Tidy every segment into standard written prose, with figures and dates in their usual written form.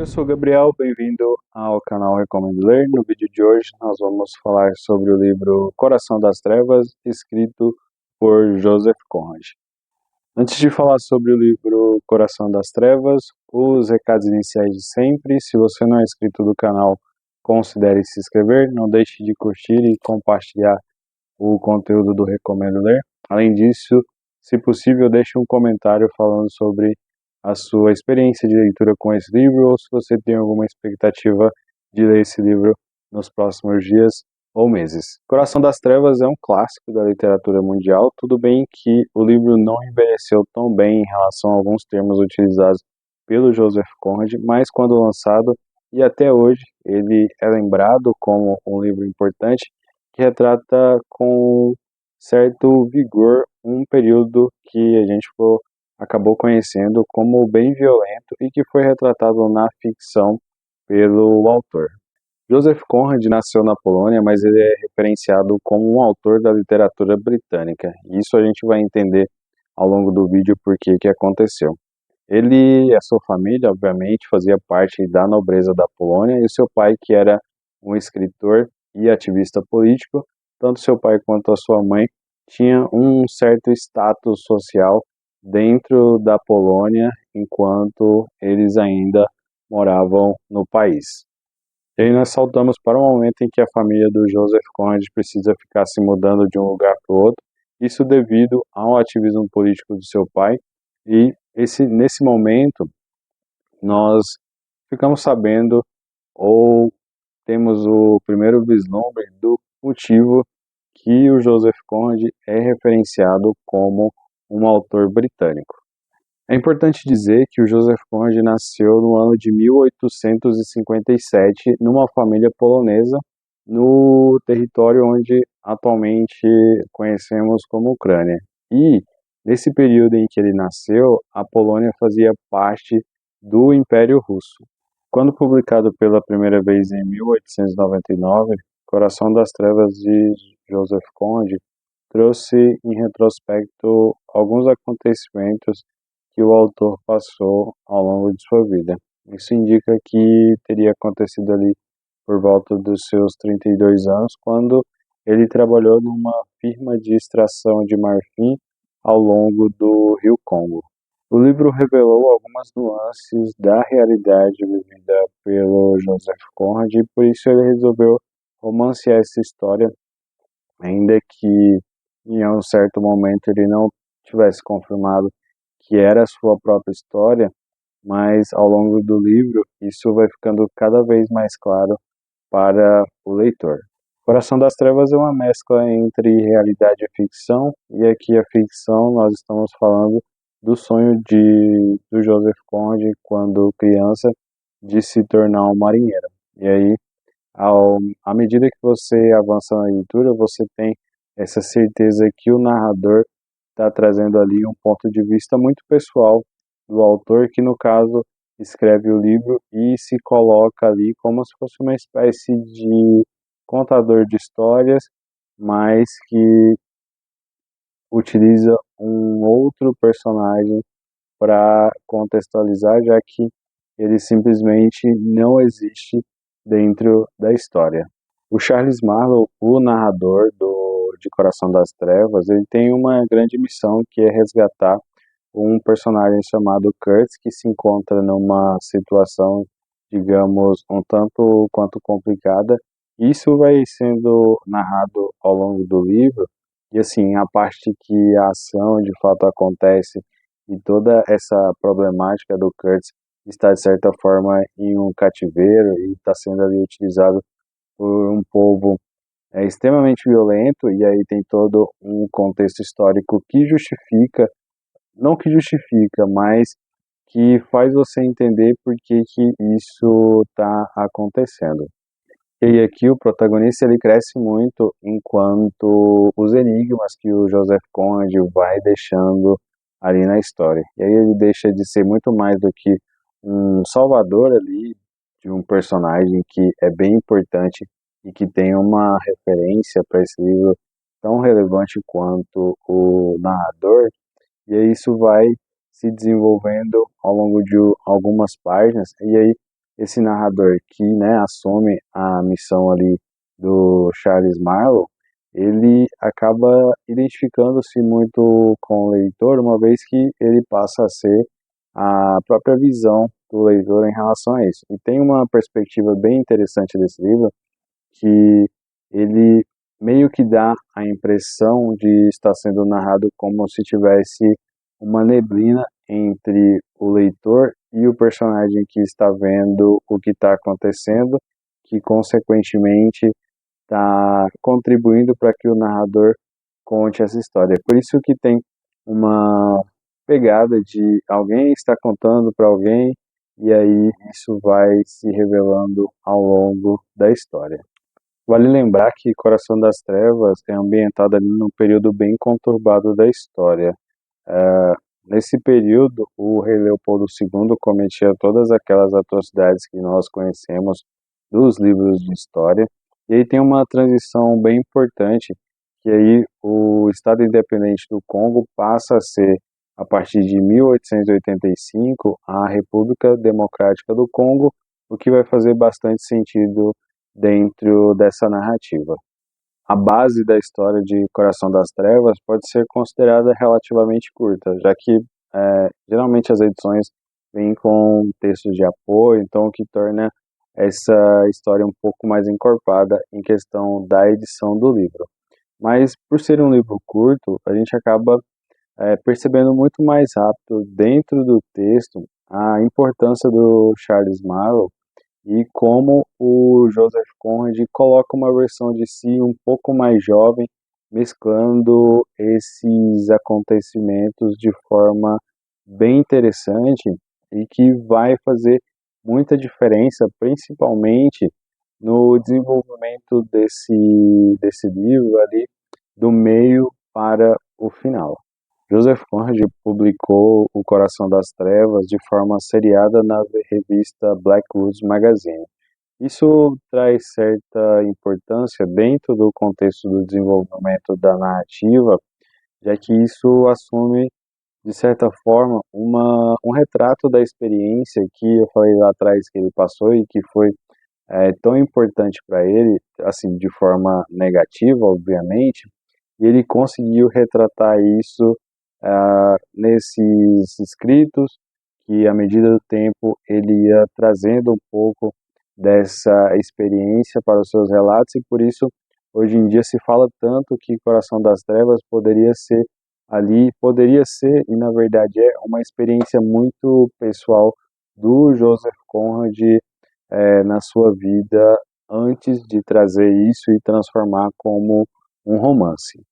Oi, eu sou o Gabriel, bem-vindo ao canal Recomendo Ler. No vídeo de hoje nós vamos falar sobre o livro Coração das Trevas, escrito por Joseph Conrad. Antes de falar sobre o livro Coração das Trevas, os recados iniciais de sempre. Se você não é inscrito do canal, considere se inscrever, não deixe de curtir e compartilhar o conteúdo do Recomendo Ler. Além disso, se possível, deixe um comentário falando sobre a sua experiência de leitura com esse livro ou se você tem alguma expectativa de ler esse livro nos próximos dias ou meses. Coração das Trevas é um clássico da literatura mundial, tudo bem que o livro não envelheceu tão bem em relação a alguns termos utilizados pelo Joseph Conrad, mas quando lançado e até hoje ele é lembrado como um livro importante que retrata com certo vigor um período que a gente acabou conhecendo como bem violento e que foi retratado na ficção pelo autor. Joseph Conrad nasceu na Polônia, mas ele é referenciado como um autor da literatura britânica. Isso a gente vai entender ao longo do vídeo por que aconteceu. Ele e a sua família, obviamente, fazia parte da nobreza da Polônia e seu pai, que era um escritor e ativista político, tanto seu pai quanto a sua mãe tinham um certo status social dentro da Polônia enquanto eles ainda moravam no país. E aí nós saltamos para o momento em que a família do Joseph Conrad precisa ficar se mudando de um lugar para o outro, isso devido ao ativismo político do seu pai, e nesse momento nós ficamos sabendo ou temos o primeiro vislumbre do motivo que o Joseph Conrad é referenciado como um autor britânico. É importante dizer que o Joseph Conrad nasceu no ano de 1857 numa família polonesa no território onde atualmente conhecemos como Ucrânia. E nesse período em que ele nasceu, a Polônia fazia parte do Império Russo. Quando publicado pela primeira vez em 1899, Coração das Trevas de Joseph Conrad trouxe em retrospecto alguns acontecimentos que o autor passou ao longo de sua vida. Isso indica que teria acontecido ali por volta dos seus 32 anos, quando ele trabalhou numa firma de extração de marfim ao longo do Rio Congo. O livro revelou algumas nuances da realidade vivida pelo Joseph Conrad e por isso ele resolveu romancear essa história, ainda que em um certo momento ele não tivesse confirmado que era a sua própria história, mas ao longo do livro isso vai ficando cada vez mais claro para o leitor. Coração das Trevas é uma mescla entre realidade e ficção, e aqui a ficção nós estamos falando do sonho do Joseph Conrad quando criança de se tornar um marinheiro. E aí, à medida que você avança na leitura, você tem essa certeza que o narrador está trazendo ali um ponto de vista muito pessoal do autor, que no caso escreve o livro e se coloca ali como se fosse uma espécie de contador de histórias, mas que utiliza um outro personagem para contextualizar, já que ele simplesmente não existe dentro da história. O Charles Marlowe, o narrador de Coração das Trevas, ele tem uma grande missão, que é resgatar um personagem chamado Kurtz, que se encontra numa situação, digamos, um tanto quanto complicada. Isso vai sendo narrado ao longo do livro, e assim, a parte que a ação de fato acontece e toda essa problemática do Kurtz está de certa forma em um cativeiro e está sendo ali utilizado por um povo extremamente violento, e aí tem todo um contexto histórico que justifica, não que justifica, mas que faz você entender por que isso está acontecendo. E aqui o protagonista ele cresce muito enquanto os enigmas que o Joseph Conrad vai deixando ali na história. E aí ele deixa de ser muito mais do que um salvador ali de um personagem que é bem importante e que tem uma referência para esse livro tão relevante quanto o narrador. E aí isso vai se desenvolvendo ao longo de algumas páginas, e aí esse narrador que, né, assume a missão ali do Charles Marlowe, ele acaba identificando-se muito com o leitor, uma vez que ele passa a ser a própria visão do leitor em relação a isso. E tem uma perspectiva bem interessante desse livro, que ele meio que dá a impressão de estar sendo narrado como se tivesse uma neblina entre o leitor e o personagem que está vendo o que está acontecendo, que consequentemente está contribuindo para que o narrador conte essa história. Por isso que tem uma pegada de alguém está contando para alguém, e aí isso vai se revelando ao longo da história. Vale lembrar que Coração das Trevas é ambientado ali num período bem conturbado da história. Nesse período, o rei Leopoldo II cometia todas aquelas atrocidades que nós conhecemos dos livros de história, e aí tem uma transição bem importante, que aí o Estado Independente do Congo passa a ser, a partir de 1885, a República Democrática do Congo, o que vai fazer bastante sentido dentro dessa narrativa. A base da história de Coração das Trevas pode ser considerada relativamente curta, já que geralmente as edições vêm com textos de apoio, então o que torna essa história um pouco mais encorpada em questão da edição do livro. Mas por ser um livro curto, a gente acaba percebendo muito mais rápido dentro do texto a importância do Charles Marlowe e como o Joseph Conrad coloca uma versão de si um pouco mais jovem, mesclando esses acontecimentos de forma bem interessante e que vai fazer muita diferença, principalmente no desenvolvimento desse livro ali, do meio para o final. Joseph Conrad publicou O Coração das Trevas de forma seriada na revista Blackwood Magazine. Isso traz certa importância dentro do contexto do desenvolvimento da narrativa, já que isso assume, de certa forma, um retrato da experiência que eu falei lá atrás que ele passou e que foi tão importante para ele, assim, de forma negativa, obviamente, e ele conseguiu retratar isso nesses escritos, que à medida do tempo ele ia trazendo um pouco dessa experiência para os seus relatos, e por isso hoje em dia se fala tanto que Coração das Trevas poderia ser ali, poderia ser, e na verdade é, uma experiência muito pessoal do Joseph Conrad na sua vida antes de trazer isso e transformar como um romance.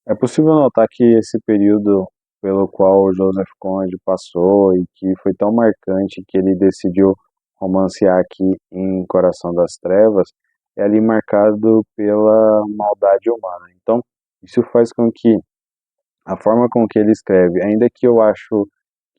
É possível notar que esse período pelo qual o Joseph Conrad passou e que foi tão marcante que ele decidiu romancear aqui em Coração das Trevas é ali marcado pela maldade humana. Então, isso faz com que a forma com que ele escreve, ainda que eu acho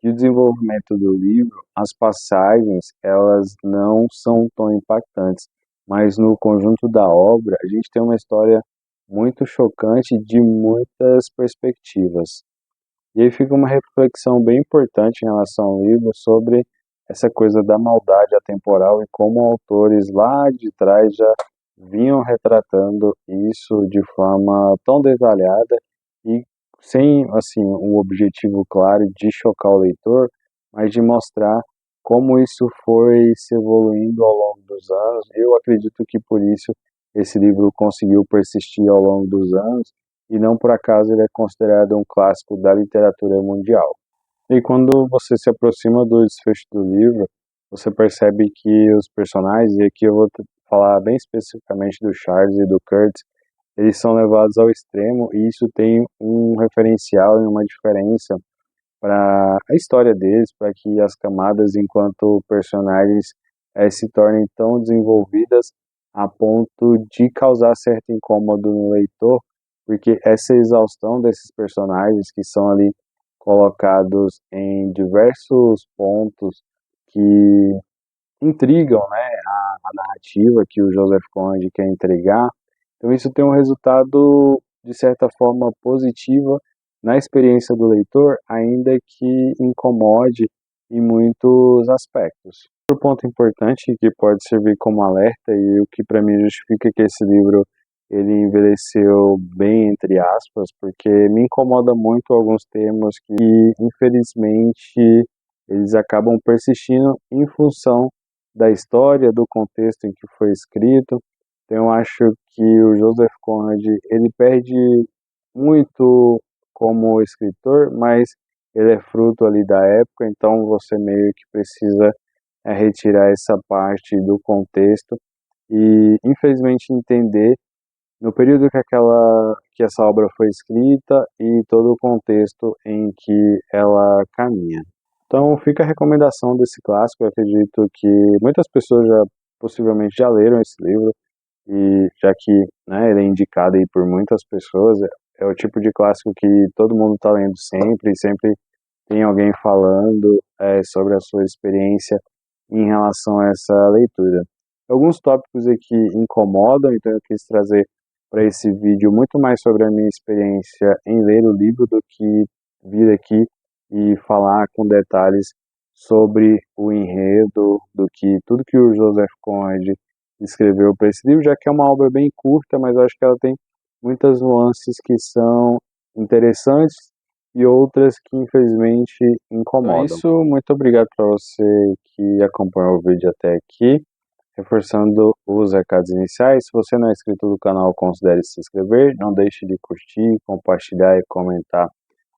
que o desenvolvimento do livro, as passagens, elas não são tão impactantes, mas no conjunto da obra, a gente tem uma história muito chocante de muitas perspectivas. E aí fica uma reflexão bem importante em relação ao livro sobre essa coisa da maldade atemporal e como autores lá de trás já vinham retratando isso de forma tão detalhada e sem assim um objetivo claro de chocar o leitor, mas de mostrar como isso foi se evoluindo ao longo dos anos. Eu acredito que por isso esse livro conseguiu persistir ao longo dos anos e não por acaso ele é considerado um clássico da literatura mundial. E quando você se aproxima do desfecho do livro, você percebe que os personagens, e aqui eu vou falar bem especificamente do Charles e do Kurtz, eles são levados ao extremo e isso tem um referencial e uma diferença para a história deles, para que as camadas enquanto personagens se tornem tão desenvolvidas a ponto de causar certo incômodo no leitor, porque essa exaustão desses personagens que são ali colocados em diversos pontos que intrigam, né, a narrativa que o Joseph Conrad quer entregar. Então isso tem um resultado, de certa forma, positiva na experiência do leitor, ainda que incomode em muitos aspectos. Outro ponto importante que pode servir como alerta e o que para mim justifica que esse livro ele envelheceu bem entre aspas, porque me incomoda muito alguns temas que infelizmente eles acabam persistindo em função da história, do contexto em que foi escrito. Então eu acho que o Joseph Conrad ele perde muito como escritor, mas ele é fruto ali da época, então você meio que precisa retirar essa parte do contexto e, infelizmente, entender no período que essa obra foi escrita e todo o contexto em que ela caminha. Então, fica a recomendação desse clássico. Eu acredito que muitas pessoas já possivelmente já leram esse livro e já que né, ele é indicado aí por muitas pessoas, é o tipo de clássico que todo mundo está lendo sempre, e sempre tem alguém falando sobre a sua experiência em relação a essa leitura. Alguns tópicos aqui incomodam, então eu quis trazer para esse vídeo muito mais sobre a minha experiência em ler o livro do que vir aqui e falar com detalhes sobre o enredo, do que tudo que o Joseph Conrad escreveu para esse livro, já que é uma obra bem curta, mas eu acho que ela tem muitas nuances que são interessantes e outras que infelizmente incomodam. Então é isso, muito obrigado para você que acompanhou o vídeo até aqui. Reforçando os recados iniciais, se você não é inscrito no canal, considere se inscrever, não deixe de curtir, compartilhar e comentar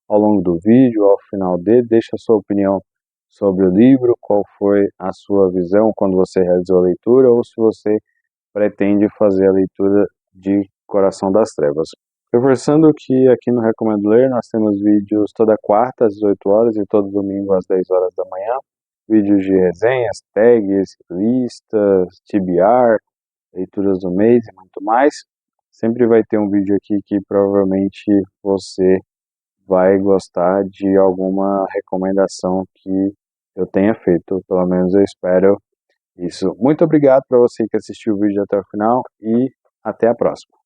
ao longo do vídeo, ao final dele, deixe a sua opinião sobre o livro, qual foi a sua visão quando você realizou a leitura, ou se você pretende fazer a leitura de Coração das Trevas. Reforçando que aqui no Recomendo Ler nós temos vídeos toda quarta às 18 horas e todo domingo às 10 horas da manhã. Vídeos de resenhas, tags, listas, TBR, leituras do mês e muito mais. Sempre vai ter um vídeo aqui que provavelmente você vai gostar de alguma recomendação que eu tenha feito. Pelo menos eu espero isso. Muito obrigado para você que assistiu o vídeo até o final e até a próxima.